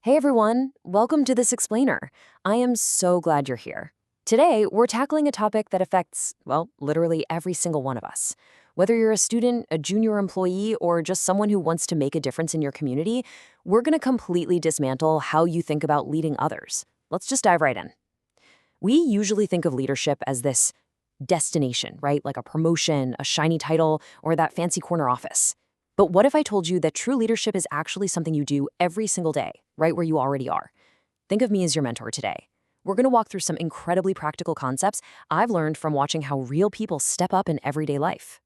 Hey everyone, welcome to This Explainer. I am so glad you're here. Today, we're tackling a topic that affects, well, literally every single one of us. Whether you're a student, a junior employee, or just someone who wants to make a difference in your community, we're going to completely dismantle how you think about leading others. Let's just dive right in. We usually think of leadership as this destination, right? Like a promotion, a shiny title, or that fancy corner office. But what if I told you that true leadership is actually something you do every single day, right where you already are? Think of me as your mentor today. We're going to walk through some incredibly practical concepts I've learned from watching how real people step up in everyday life.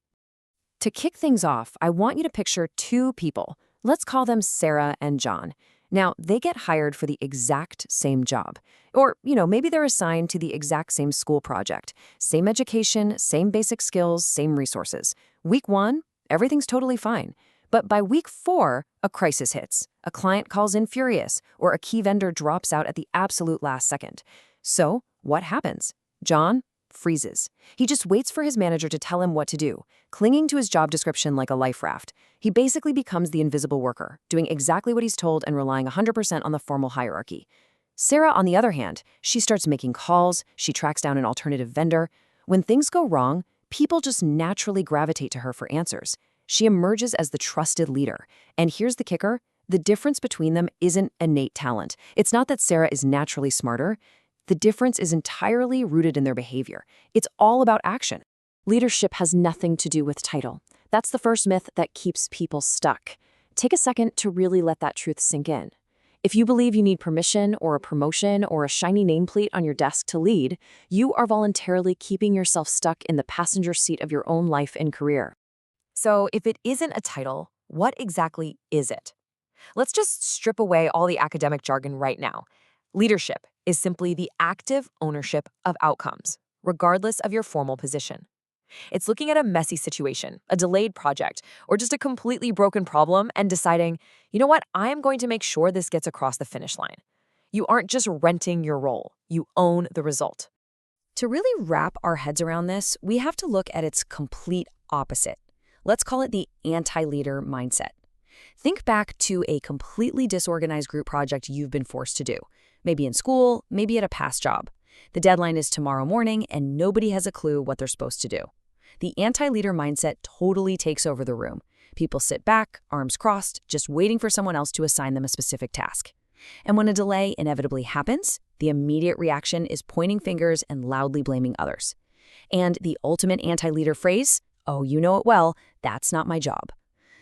To kick things off, I want you to picture two people. Let's call them Sarah and John. Now, they get hired for the exact same job. Or, maybe they're assigned to the exact same school project. Same education, same basic skills, same resources. Week 1, everything's totally fine. But by week 4, a crisis hits. A client calls in furious, or a key vendor drops out at the absolute last second. So, what happens? John freezes. He just waits for his manager to tell him what to do, clinging to his job description like a life raft. He basically becomes the invisible worker, doing exactly what he's told and relying 100% on the formal hierarchy. Sarah, on the other hand, she starts making calls, she tracks down an alternative vendor. When things go wrong, people just naturally gravitate to her for answers. She emerges as the trusted leader. And here's the kicker: the difference between them isn't innate talent. It's not that Sarah is naturally smarter. The difference is entirely rooted in their behavior. It's all about action. Leadership has nothing to do with title. That's the first myth that keeps people stuck. Take a second to really let that truth sink in. If you believe you need permission or a promotion or a shiny nameplate on your desk to lead, you are voluntarily keeping yourself stuck in the passenger seat of your own life and career. So if it isn't a title, what exactly is it? Let's just strip away all the academic jargon right now. Leadership is simply the active ownership of outcomes, regardless of your formal position. It's looking at a messy situation, a delayed project, or just a completely broken problem and deciding, you know what, I am going to make sure this gets across the finish line. You aren't just renting your role, you own the result. To really wrap our heads around this, we have to look at its complete opposite. Let's call it the anti-leader mindset. Think back to a completely disorganized group project you've been forced to do. Maybe in school, maybe at a past job. The deadline is tomorrow morning and nobody has a clue what they're supposed to do. The anti-leader mindset totally takes over the room. People sit back, arms crossed, just waiting for someone else to assign them a specific task. And when a delay inevitably happens, the immediate reaction is pointing fingers and loudly blaming others. And the ultimate anti-leader phrase, "Oh, you know it well, that's not my job."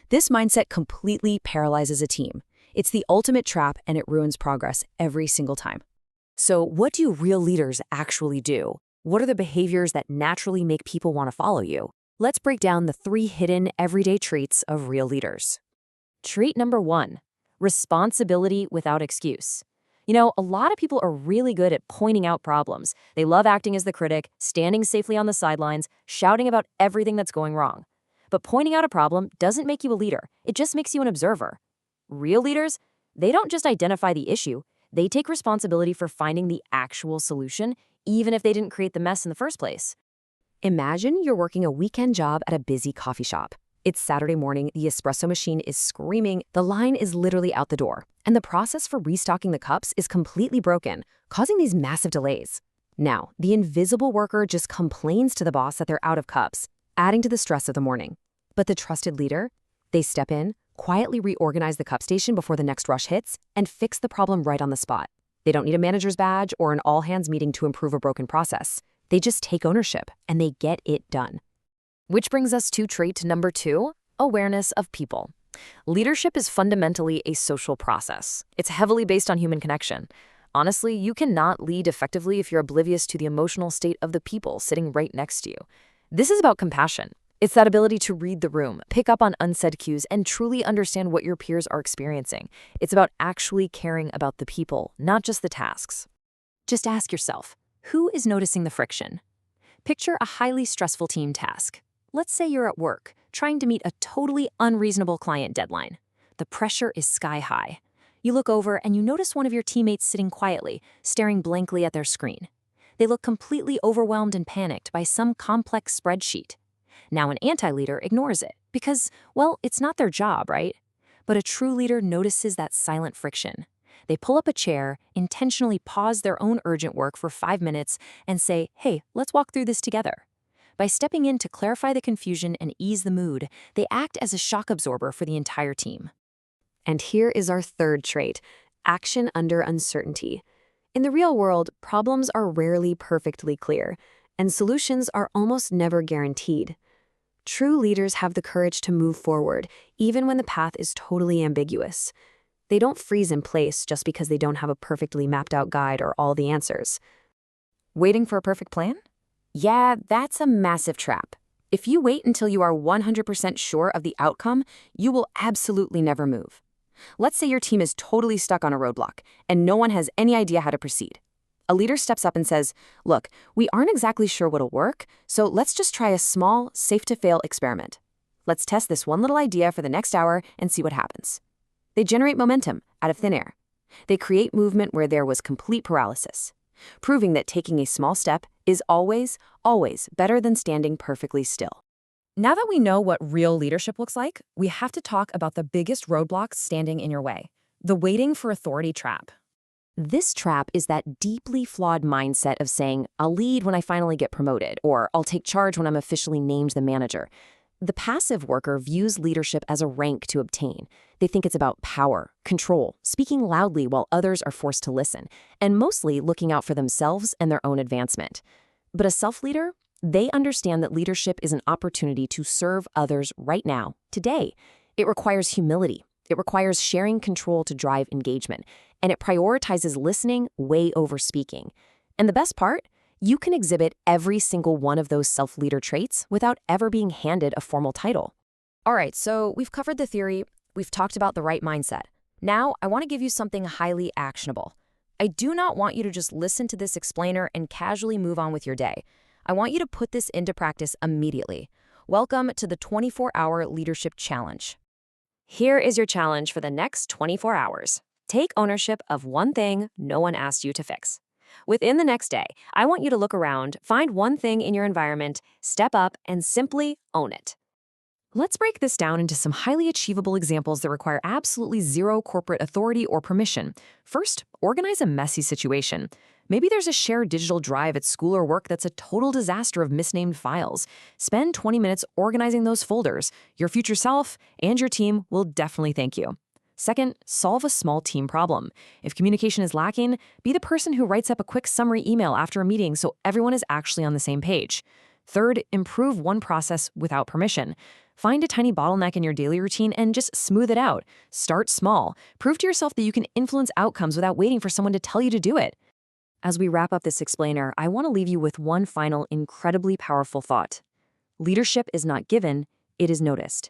This mindset completely paralyzes a team. It's the ultimate trap and it ruins progress every single time. So what do real leaders actually do? What are the behaviors that naturally make people want to follow you? Let's break down the 3 hidden everyday traits of real leaders. Trait number 1, responsibility without excuse. A lot of people are really good at pointing out problems. They love acting as the critic, standing safely on the sidelines, shouting about everything that's going wrong. But pointing out a problem doesn't make you a leader. It just makes you an observer. Real leaders, they don't just identify the issue. They take responsibility for finding the actual solution, even if they didn't create the mess in the first place. Imagine you're working a weekend job at a busy coffee shop. It's Saturday morning, the espresso machine is screaming, the line is literally out the door, and the process for restocking the cups is completely broken, causing these massive delays. Now, the invisible worker just complains to the boss that they're out of cups, adding to the stress of the morning. But the trusted leader, they step in, quietly reorganize the cup station before the next rush hits, and fix the problem right on the spot. They don't need a manager's badge or an all-hands meeting to improve a broken process. They just take ownership, and they get it done. Which brings us to trait number 2, awareness of people. Leadership is fundamentally a social process. It's heavily based on human connection. Honestly, you cannot lead effectively if you're oblivious to the emotional state of the people sitting right next to you. This is about compassion. It's that ability to read the room, pick up on unsaid cues, and truly understand what your peers are experiencing. It's about actually caring about the people, not just the tasks. Just ask yourself, who is noticing the friction? Picture a highly stressful team task. Let's say you're at work, trying to meet a totally unreasonable client deadline. The pressure is sky high. You look over and you notice one of your teammates sitting quietly, staring blankly at their screen. They look completely overwhelmed and panicked by some complex spreadsheet. Now an anti-leader ignores it because, well, it's not their job, right? But a true leader notices that silent friction. They pull up a chair, intentionally pause their own urgent work for 5 minutes, and say, "Hey, let's walk through this together." By stepping in to clarify the confusion and ease the mood, they act as a shock absorber for the entire team. And here is our third trait: action under uncertainty. In the real world, problems are rarely perfectly clear, and solutions are almost never guaranteed. True leaders have the courage to move forward, even when the path is totally ambiguous. They don't freeze in place just because they don't have a perfectly mapped out guide or all the answers. Waiting for a perfect plan? Yeah, that's a massive trap. If you wait until you are 100% sure of the outcome, you will absolutely never move. Let's say your team is totally stuck on a roadblock, and no one has any idea how to proceed. A leader steps up and says, "Look, we aren't exactly sure what'll work, so let's just try a small, safe-to-fail experiment. Let's test this one little idea for the next hour and see what happens." They generate momentum out of thin air. They create movement where there was complete paralysis, proving that taking a small step is always, always better than standing perfectly still. Now that we know what real leadership looks like, we have to talk about the biggest roadblocks standing in your way: the waiting for authority trap. This trap is that deeply flawed mindset of saying, "I'll lead when I finally get promoted," or "I'll take charge when I'm officially named the manager." The passive worker views leadership as a rank to obtain. They think it's about power, control, speaking loudly while others are forced to listen, and mostly looking out for themselves and their own advancement. But a self-leader? They understand that leadership is an opportunity to serve others right now, today. It requires humility. It requires sharing control to drive engagement, and it prioritizes listening way over speaking. And the best part? You can exhibit every single one of those self-leader traits without ever being handed a formal title. All right, so we've covered the theory, we've talked about the right mindset. Now, I want to give you something highly actionable. I do not want you to just listen to this explainer and casually move on with your day. I want you to put this into practice immediately. Welcome to the 24-Hour Leadership Challenge. Here is your challenge for the next 24 hours. Take ownership of one thing no one asked you to fix. Within the next day, I want you to look around, find one thing in your environment, step up, and simply own it. Let's break this down into some highly achievable examples that require absolutely zero corporate authority or permission. First, organize a messy situation. Maybe there's a shared digital drive at school or work that's a total disaster of misnamed files. Spend 20 minutes organizing those folders. Your future self and your team will definitely thank you. Second, solve a small team problem. If communication is lacking, be the person who writes up a quick summary email after a meeting so everyone is actually on the same page. Third, improve one process without permission. Find a tiny bottleneck in your daily routine and just smooth it out. Start small. Prove to yourself that you can influence outcomes without waiting for someone to tell you to do it. As we wrap up this explainer, I want to leave you with one final incredibly powerful thought. Leadership is not given, it is noticed.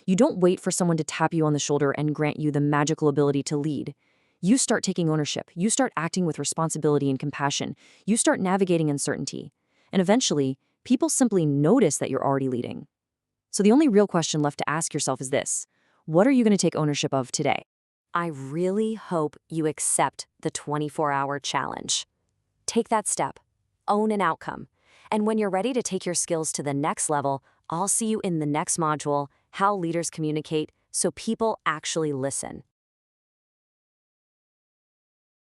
You don't wait for someone to tap you on the shoulder and grant you the magical ability to lead. You start taking ownership. You start acting with responsibility and compassion. You start navigating uncertainty. And eventually, people simply notice that you're already leading. So the only real question left to ask yourself is this: what are you going to take ownership of today? I really hope you accept the 24-hour challenge. Take that step. Own an outcome. And when you're ready to take your skills to the next level, I'll see you in the next module: How Leaders Communicate So People Actually Listen.